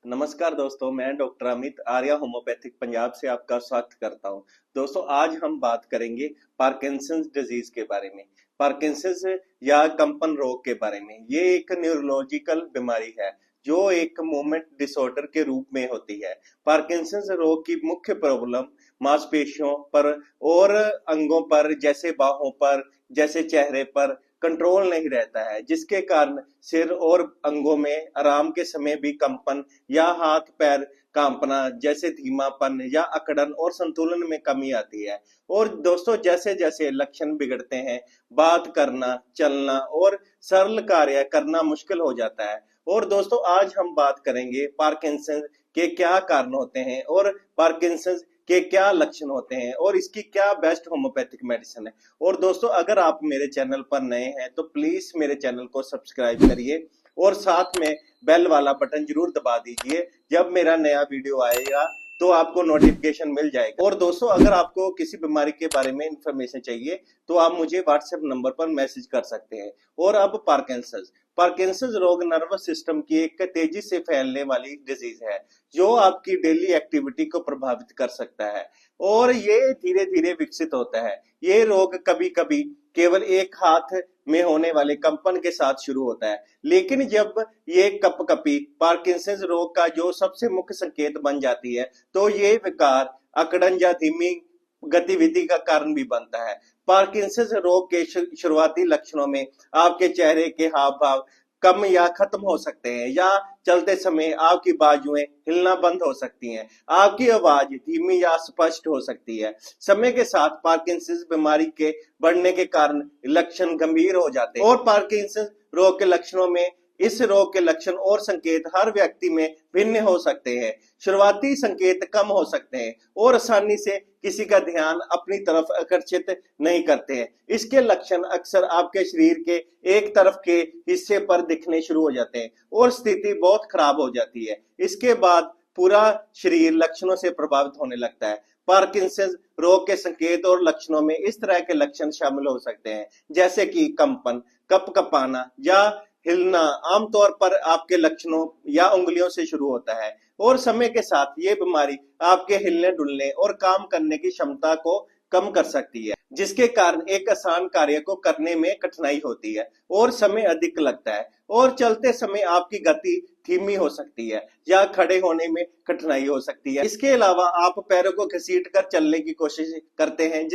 नमस्कार दोस्तों, मैं डॉक्टर अमित आर्या होम्योपैथिक पंजाब से आपका स्वागत करता हूं। दोस्तों, आज हम बात करेंगे पार्किंसंस डिजीज के बारे में। पार्किंसंस या कंपन रोग के बारे में। ये एक न्यूरोलॉजिकल बीमारी है जो एक मूवमेंट डिसऑर्डर के रूप में होती है। पार्किंसंस रोग की मुख्य प्रॉब्लम मांसपेशियों पर और अंगों पर, जैसे बाहों पर, जैसे चेहरे पर कंट्रोल नहीं रहता है, जिसके कारण सिर और अंगों में आराम के समय भी कंपन या हाथ पैर कांपना, जैसे धीमापन या अकड़न और संतुलन में कमी आती है। और दोस्तों, जैसे जैसे लक्षण बिगड़ते हैं, बात करना, चलना और सरल कार्य करना मुश्किल हो जाता है। और दोस्तों, आज हम बात करेंगे पार्किंसन के क्या कारण होते हैं और पार्किंसन के क्या लक्षण होते हैं और इसकी क्या बेस्ट होम्योपैथिक मेडिसिन है। और दोस्तों, अगर आप मेरे चैनल पर नए हैं तो प्लीज मेरे चैनल को सब्सक्राइब करिए और साथ में बेल वाला बटन जरूर दबा दीजिए। जब मेरा नया वीडियो आएगा तो आपको नोटिफिकेशन मिल जाएगा। और दोस्तों, अगर आपको किसी बीमारी के बारे में इंफॉर्मेशन चाहिए तो आप मुझे व्हाट्सएप नंबर पर मैसेज कर सकते हैं। और अब पार्किंसंस पार्किंसंस रोग नर्वस सिस्टम की एक तेजी से फैलने वाली डिजीज है जो आपकी डेली एक्टिविटी को प्रभावित कर सकता है और ये धीरे धीरे विकसित होता है। ये रोग कभी कभी केवल एक हाथ में होने वाले कंपन के साथ शुरू होता है, लेकिन जब ये कपकपी पार्किंसंस रोग का जो सबसे मुख्य संकेत बन जाती है तो ये विकार अकड़न या धीमी गतिविधि का कारण भी बनता है। पार्किंसंस रोग के शुरुआती लक्षणों में आपके चेहरे के हाव भाव कम या खत्म हो सकते हैं, या चलते समय आपकी बाजुएं हिलना बंद हो सकती हैं। आपकी आवाज धीमी या स्पष्ट हो सकती है। समय के साथ पार्किंसंस बीमारी के बढ़ने के कारण लक्षण गंभीर हो जाते हैं। और पार्किंसंस रोग के लक्षणों में इस रोग के लक्षण और संकेत हर व्यक्ति में भिन्न हो सकते हैं। शुरुआती संकेत कम हो सकते हैं और आसानी से किसी का ध्यान अपनी तरफ आकर्षित नहीं करते हैं। इसके लक्षण अक्सर आपके शरीर के एक तरफ के हिस्से पर दिखने शुरू हो जाते हैं और स्थिति बहुत खराब हो जाती है। इसके बाद पूरा शरीर लक्षणों से प्रभावित होने लगता है। पार्किंसंस रोग के संकेत और लक्षणों में इस तरह के लक्षण शामिल हो सकते हैं, जैसे कि कंपन, कपकपाना या हिलना। आमतौर पर आपके लक्षणों या उंगलियों से शुरू होता है और समय के साथ ये बीमारी आपके हिलने डुलने और काम करने की क्षमता को कम कर सकती है, जिसके कारण एक आसान कार्य को करने में कठिनाई होती है और समय अधिक लगता है। और चलते समय आपकी गति धीमी हो सकती है या खड़े होने में कठिनाई हो सकती है। इसके अलावा आप पैरों को घसीट कर चलने की कोशिश करते हैं,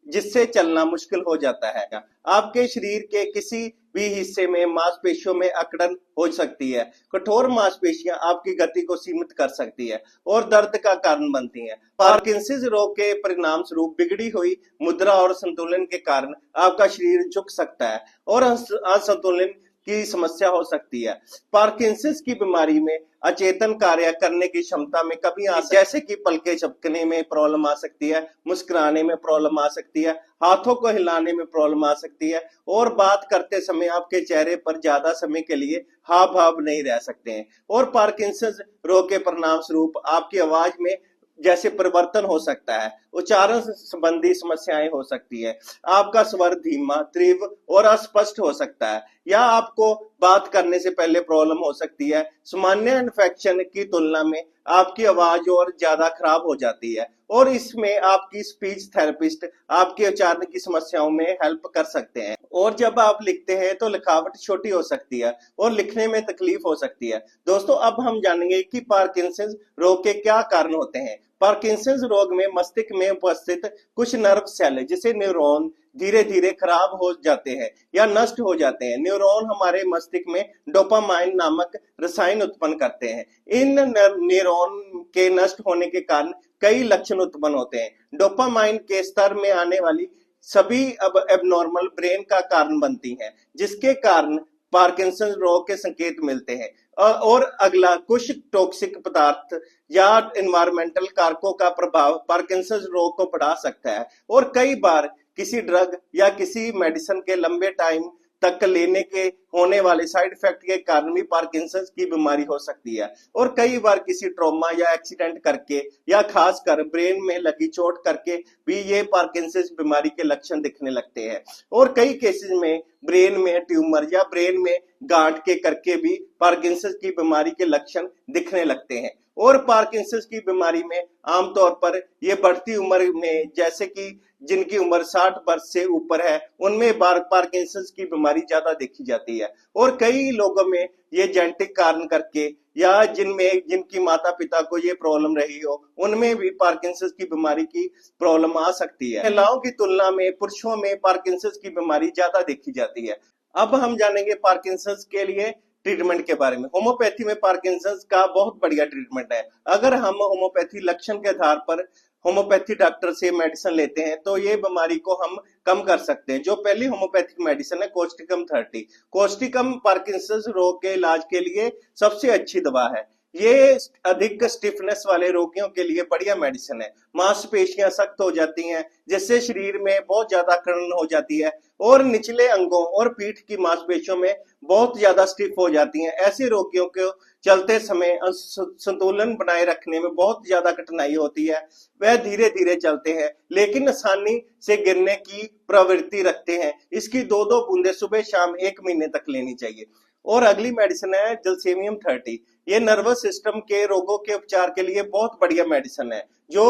जिससे चलना मुश्किल हो जाता है। आपके शरीर के किसी भी हिस्से में मांसपेशियों में अकड़न हो सकती है। कठोर मांसपेशियां आपकी गति को सीमित कर सकती है और दर्द का कारण बनती हैं। पार्किंसंस रोग के परिणाम स्वरूप बिगड़ी हुई मुद्रा और संतुलन के कारण आपका शरीर झुक सकता है और असंतुलन की समस्या हो सकती है। पार्किंसंस की बीमारी में अचेतन कार्य करने की क्षमता में कमी आ सकती है, जैसे कि पलके झपकने में प्रॉब्लम आ सकती है, मुस्कुराने में प्रॉब्लम आ सकती है, हाथों को हिलाने में प्रॉब्लम आ सकती है और बात करते समय आपके चेहरे पर ज्यादा समय के लिए हाव भाव नहीं रह सकते हैं। और पार्किंसंस रोग के परिणाम स्वरूप आपकी आवाज में जैसे परिवर्तन हो सकता है, उच्चारण संबंधी समस्याएं हो सकती है, आपका स्वर धीमा, तीव्र और अस्पष्ट हो सकता है, या आपको बात करने से पहले प्रॉब्लम हो सकती है। सामान्य इन्फेक्शन की तुलना में आपकी आवाज और ज्यादा खराब हो जाती है और इसमें आपकी स्पीच थेरेपिस्ट आपके उच्चारण की समस्याओं में हेल्प कर सकते हैं। और जब आप लिखते हैं तो लिखावट छोटी हो सकती है और लिखने में तकलीफ हो सकती है। दोस्तों, अब हम जानेंगे कि पार्किंसंस रोग के क्या कारण होते हैं। पार्किंसंस रोग में मस्तिष्क में उपस्थित कुछ नर्व सेल, जैसे न्यूरॉन, धीरे धीरे खराब हो जाते हैं या नष्ट हो जाते हैं। न्यूरॉन हमारे मस्तिष्क में डोपामाइन नामक रसायन उत्पन्न करते हैं। इन न्यूरॉन के नष्ट होने के कारण कई लक्षण उत्पन्न होते हैं। डोपामाइन के स्तर में आने वाली सभी अब एबनॉर्मल ब्रेन का कारण बनती हैं, जिसके कारण पार्किंसंस रोग के संकेत मिलते हैं। और अगला, कुछ टॉक्सिक पदार्थ या एनवायरमेंटल कारकों का प्रभाव पार्किंसंस रोग को बढ़ा सकता है और कई बार किसी ड्रग या किसी मेडिसिन के लंबे टाइम तक लेने के होने वाले साइड इफेक्ट के कारण भी पार्किंसंस की बीमारी हो सकती है। और कई बार किसी ट्रॉमा या एक्सीडेंट करके या खासकर ब्रेन में लगी चोट करके भी ये पार्किंसंस बीमारी के लक्षण दिखने लगते हैं। और कई केसेस में ब्रेन में ट्यूमर या ब्रेन में गांठ के करके भी पार्किंसंस की बीमारी के लक्षण दिखने लगते हैं। और पार्किंसंस की बीमारी में आमतौर पर ये बढ़ती उम्र में, जैसे कि जिनकी उम्र 60 वर्ष से ऊपर है, उनमें पार्किंसंस की बीमारी ज्यादा देखी जाती है। और कई लोगों में ये जेनेटिक कारण करके या जिनकी माता पिता को ये प्रॉब्लम रही हो, उनमें भी पार्किंसंस की बीमारी की प्रॉब्लम आ सकती है। महिलाओं की तुलना में पुरुषों में पार्किंसंस की बीमारी ज्यादा देखी जाती है। अब हम जानेंगे पार्किंसंस के लिए ट्रीटमेंट के बारे में। होम्योपैथी में पार्किंसंस का बहुत बढ़िया ट्रीटमेंट है। अगर हम होम्योपैथी लक्षण के आधार पर होम्योपैथी डॉक्टर से मेडिसिन लेते हैं तो ये बीमारी को हम कम कर सकते हैं। जो पहली होम्योपैथिक मेडिसिन है कोस्टिकम 30। कोस्टिकम पार्किंसंस रोग के इलाज के लिए सबसे अच्छी दवा है। ये अधिक स्टिफनेस वाले रोगियों के लिए बढ़िया मेडिसिन है। मांसपेशियां सख्त हो जाती हैं, जिससे शरीर में बहुत ज्यादा अकड़न हो जाती है और निचले अंगों और पीठ की मांसपेशियों में बहुत ज्यादा स्टिफ हो जाती हैं। ऐसे रोगियों को चलते समय संतुलन बनाए रखने में बहुत ज्यादा कठिनाई होती है। वह धीरे धीरे चलते हैं लेकिन आसानी से गिरने की प्रवृत्ति रखते हैं। इसकी 2-2 बूंदे सुबह शाम 1 महीने तक लेनी चाहिए। और अगली मेडिसिन है जलसेमियम 30। ये नर्वस सिस्टम के रोगों के उपचार के लिए बहुत बढ़िया मेडिसिन है। जो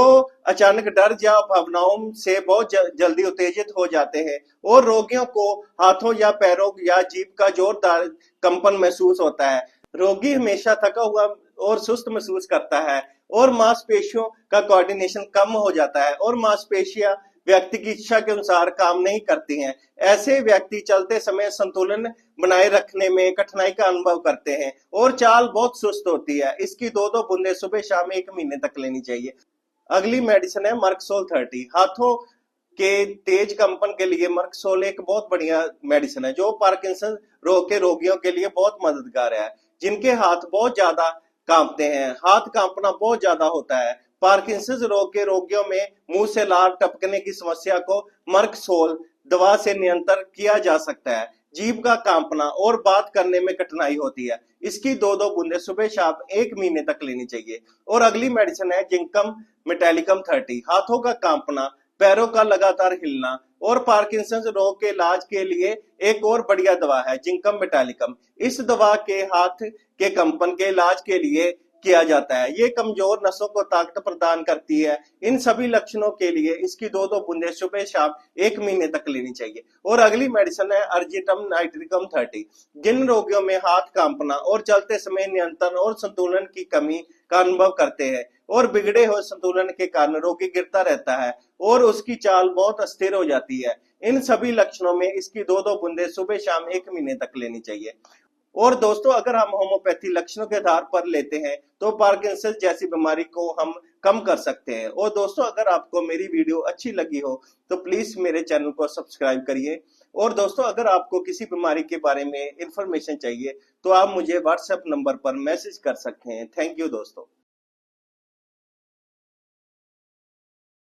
अचानक डर या भावनाओं से बहुत जल्दी उत्तेजित हो जाते हैं और रोगियों को हाथों या पैरों या जीभ का जोरदार कंपन महसूस होता है। रोगी हमेशा थका हुआ और सुस्त महसूस करता है और मांसपेशियों का कोऑर्डिनेशन कम हो जाता है और मांसपेशियां व्यक्ति की इच्छा के अनुसार काम नहीं करती हैं। ऐसे व्यक्ति चलते समय संतुलन बनाए रखने में कठिनाई का अनुभव करते हैं और चाल बहुत सुस्त होती है। इसकी 2-2 बूंदे सुबह शाम 1 महीने तक लेनी चाहिए। अगली मेडिसिन है मर्कसोल 30। हाथों के तेज कंपन के लिए मर्कसोल एक बहुत बढ़िया मेडिसिन है जो पार्किंसन रोग के रोगियों के लिए बहुत मददगार है, जिनके हाथ बहुत ज्यादा कांपते हैं। हाथ कांपना बहुत ज्यादा होता है। पार्किंसंस रोग के रोगियों में मुंह से लार टपकने की समस्या को मर्कसोल दवा से नियंत्रण किया जा सकता है। जीभ का कांपना और बात करने में कठिनाई होती है। इसकी 2-2 बूंदे सुबह शाम 1 महीने तक लेनी चाहिए। और अगली मेडिसिन है जिंकम मेटालिकम 30। हाथों का कांपना, पैरों का लगातार हिलना और पार्किंसंस रोग के इलाज के लिए एक और बढ़िया दवा है जिंकम मेटालिकम। इस दवा के हाथ के कंपन के इलाज के लिए किया जाता है। ये कमजोर नसों को ताकत प्रदान करती है। इन सभी लक्षणों के लिए इसकी 2-2 बूंदे सुबह शाम 1 महीने तक लेनी चाहिए। और अगली मेडिसिन है अर्जिटम नाइट्रिकम 30। जिन रोगियों में हाथ कांपना और चलते समय नियंत्रण और संतुलन की कमी का अनुभव करते हैं और बिगड़े हुए संतुलन के कारण रोगी गिरता रहता है और उसकी चाल बहुत अस्थिर हो जाती है, इन सभी लक्षणों में इसकी 2-2 बूंदे सुबह शाम 1 महीने तक लेनी चाहिए। और दोस्तों, अगर हम होम्योपैथी लक्षणों के आधार पर लेते हैं तो पार्किंसंस जैसी बीमारी को हम कम कर सकते हैं। और दोस्तों, अगर आपको मेरी वीडियो अच्छी लगी हो तो प्लीज मेरे चैनल को सब्सक्राइब करिए। और दोस्तों, अगर आपको किसी बीमारी के बारे में इंफॉर्मेशन चाहिए तो आप मुझे व्हाट्सएप नंबर पर मैसेज कर सकते हैं। थैंक यू दोस्तों।